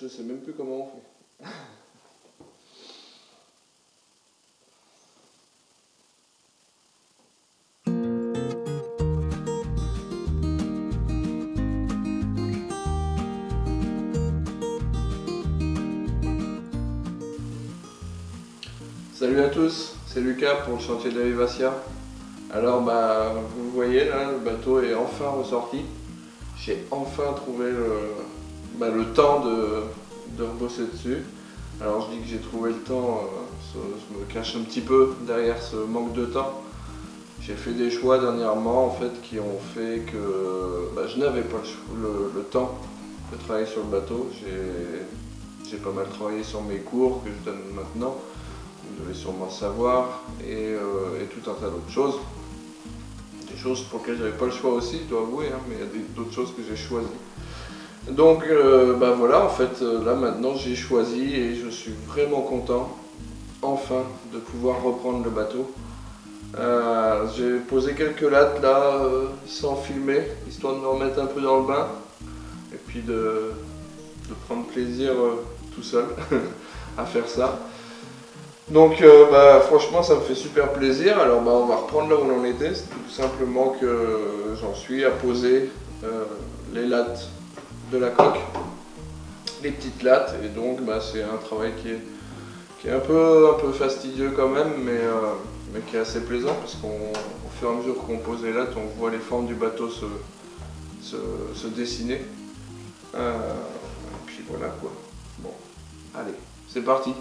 Je sais même plus comment on fait. Salut à tous, c'est Lucas pour le chantier de la Vivacia. Alors vous voyez là, le bateau est enfin ressorti. J'ai enfin trouvé le temps de rebosser dessus. Alors je dis que j'ai trouvé le temps, je me cache un petit peu derrière ce manque de temps. J'ai fait des choix dernièrement en fait qui ont fait que je n'avais pas le temps de travailler sur le bateau. J'ai pas mal travaillé sur mes cours que je donne maintenant. Vous devez sûrement savoir, et tout un tas d'autres choses. Des choses pour lesquelles j'avais pas le choix aussi, je dois avouer, hein, mais il y a d'autres choses que j'ai choisies. Donc voilà, en fait, là maintenant j'ai choisi et je suis vraiment content, enfin, de pouvoir reprendre le bateau. J'ai posé quelques lattes là, sans filmer, histoire de me remettre un peu dans le bain, et puis de prendre plaisir tout seul à faire ça. Donc franchement ça me fait super plaisir. Alors on va reprendre là où on en était. C'est tout simplement que j'en suis à poser les lattes de la coque, les petites lattes, et donc c'est un travail qui est un peu fastidieux quand même, mais qui est assez plaisant parce qu'au fur et à mesure qu'on pose les lattes, on voit les formes du bateau se dessiner. Et puis voilà quoi. Bon, allez, c'est parti.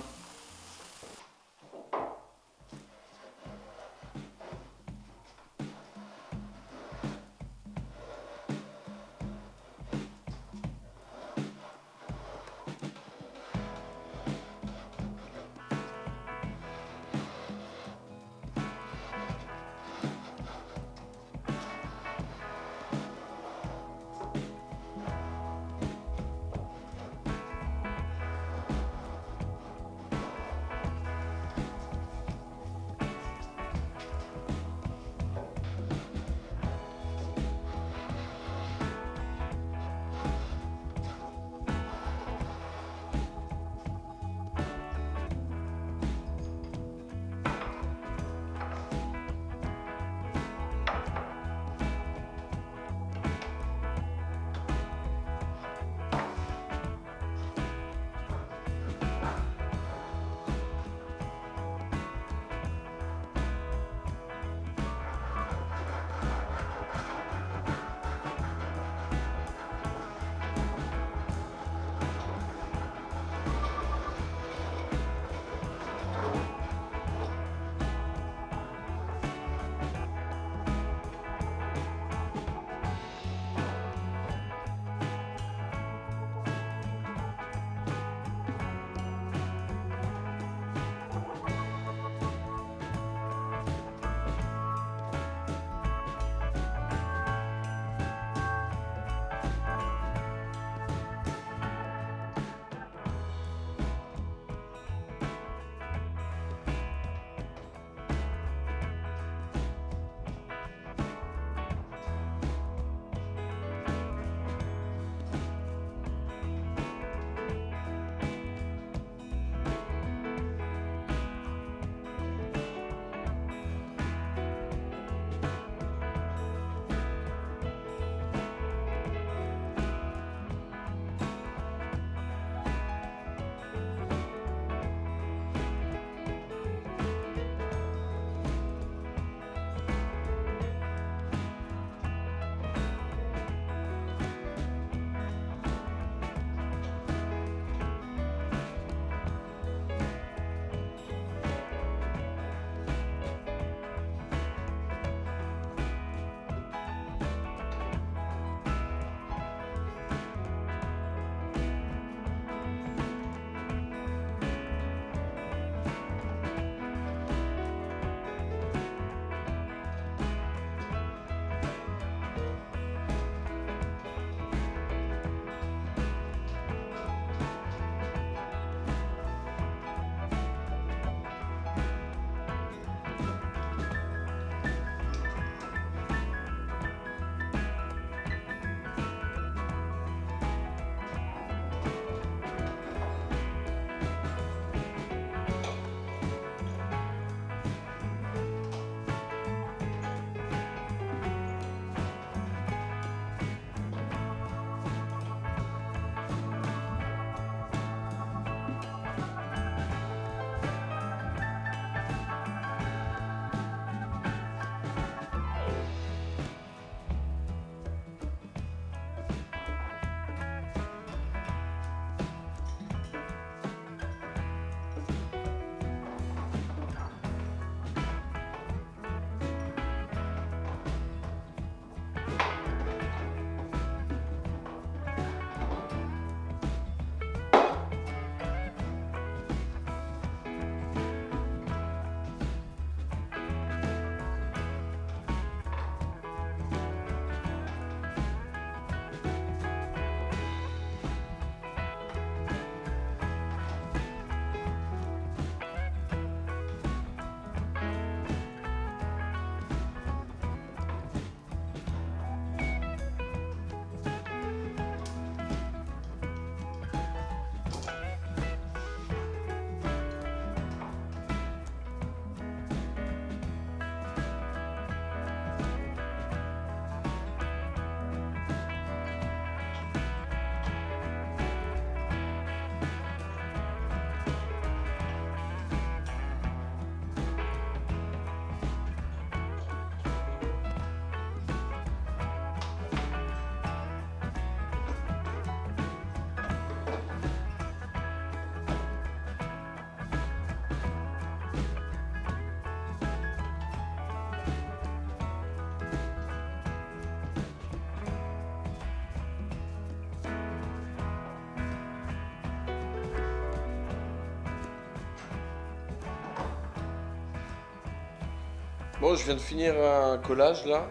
Bon, je viens de finir un collage là.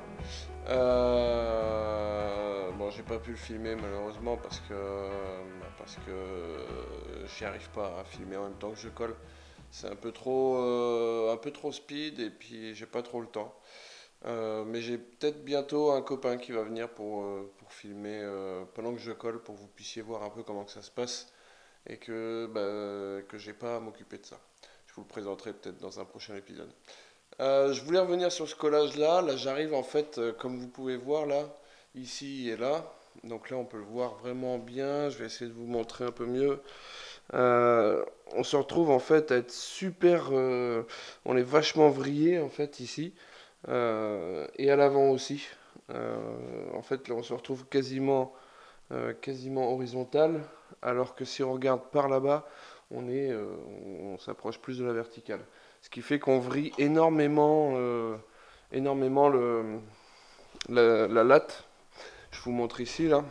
Bon, j'ai pas pu le filmer malheureusement parce que j'y arrive pas à filmer en même temps que je colle. C'est un peu trop speed et puis j'ai pas trop le temps. Mais j'ai peut-être bientôt un copain qui va venir pour filmer pendant que je colle pour que vous puissiez voir un peu comment que ça se passe et que j'ai pas à m'occuper de ça. Je vous le présenterai peut-être dans un prochain épisode. Je voulais revenir sur ce collage-là. Là, j'arrive en fait, comme vous pouvez voir là, ici et là. Donc là, on peut le voir vraiment bien. Je vais essayer de vous montrer un peu mieux. On se retrouve en fait à être super. On est vachement vrillé en fait ici. Et à l'avant aussi. En fait, là, on se retrouve quasiment horizontal. Alors que si on regarde par là-bas, on s'approche plus de la verticale. Ce qui fait qu'on vrille énormément la latte. Je vous montre ici là.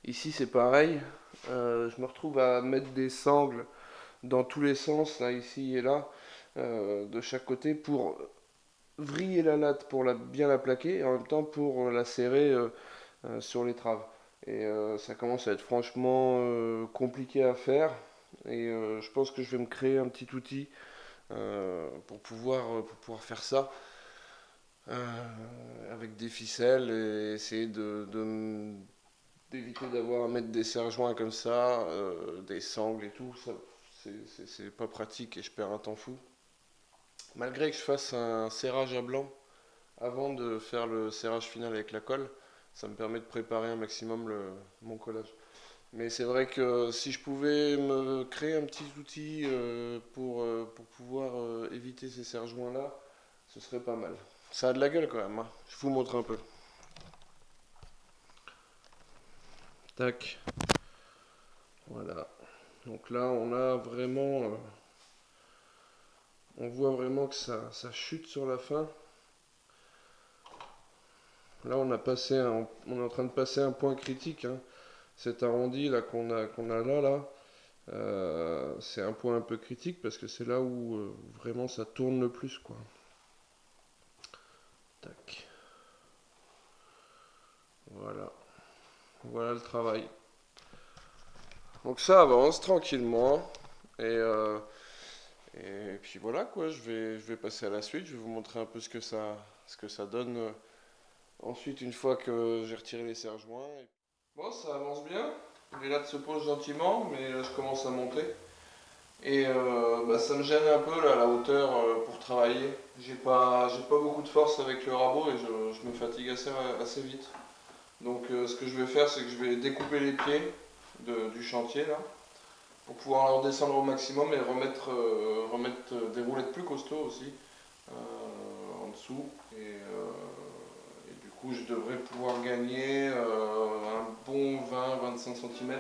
Ici c'est pareil. Je me retrouve à mettre des sangles dans tous les sens, là, ici et là, de chaque côté pour vriller la latte, pour bien la plaquer, et en même temps pour la serrer sur l'étrave. Et ça commence à être franchement compliqué à faire. Et je pense que je vais me créer un petit outil pour pouvoir faire ça avec des ficelles et essayer d'éviter d'avoir à mettre des serre-joints comme ça, des sangles et tout. Ça, c'est pas pratique et je perds un temps fou. Malgré que je fasse un serrage à blanc avant de faire le serrage final avec la colle, ça me permet de préparer un maximum mon collage. Mais c'est vrai que si je pouvais me créer un petit outil pour pouvoir éviter ces serre-joints là, ce serait pas mal. Ça a de la gueule quand même, hein. Je vous montre un peu. Tac. Voilà. Donc là, on voit vraiment que ça chute sur la fin. Là, on est en train de passer un point critique, hein. Cet arrondi là qu'on a là, c'est un point un peu critique parce que c'est là où vraiment ça tourne le plus, quoi. Tac. Voilà le travail. Donc ça avance tranquillement et puis voilà quoi. Je vais passer à la suite. Je vais vous montrer un peu ce que ça donne ensuite une fois que j'ai retiré les serre-joints. Bon, ça avance bien. Les lattes se posent gentiment, mais là je commence à monter. Et ça me gêne un peu là, la hauteur pour travailler. J'ai pas beaucoup de force avec le rabot et je me fatigue assez vite. Donc ce que je vais faire, c'est que je vais découper les pieds du chantier là, pour pouvoir leur descendre au maximum et remettre des roulettes plus costauds aussi en dessous. Et du coup, je devrais pouvoir gagner un bon 20-25 cm.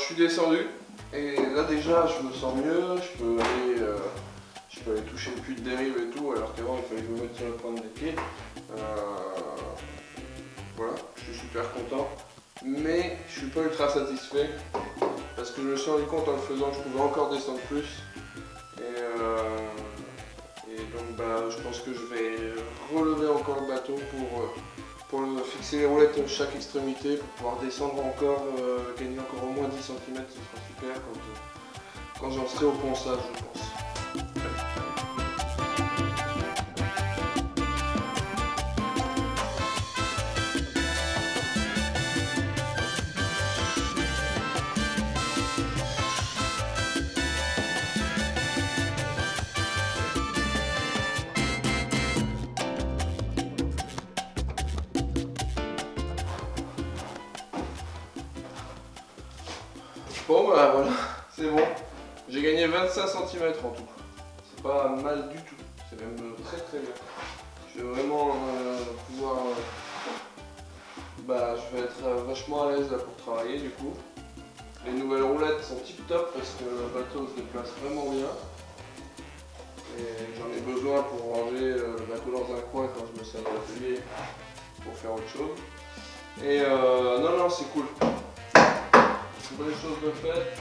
suis descendu et là déjà je me sens mieux, je peux aller toucher le puits de dérive et tout, alors qu'avant il fallait que je me mette sur la pointe des pieds. Voilà, je suis super content, mais je suis pas ultra satisfait parce que je me suis rendu compte en le faisant que je pouvais encore descendre plus. Et donc bah, je pense que je vais relever encore le bateau pour fixer les roulettes à chaque extrémité, pour pouvoir descendre encore, gagner encore au moins 10 cm, ce sera super quand j'en serai au ponçage, je pense. Bon bah voilà, c'est bon. J'ai gagné 25 cm en tout. C'est pas mal du tout. C'est même très très bien. Je vais vraiment pouvoir... je vais être vachement à l'aise là pour travailler du coup. Les nouvelles roulettes sont tip top parce que le bateau se déplace vraiment bien. Et j'en ai besoin pour ranger le bateau dans un coin quand je me sers de l'atelier pour faire autre chose. Et non, c'est cool. Une bonne chose de faite.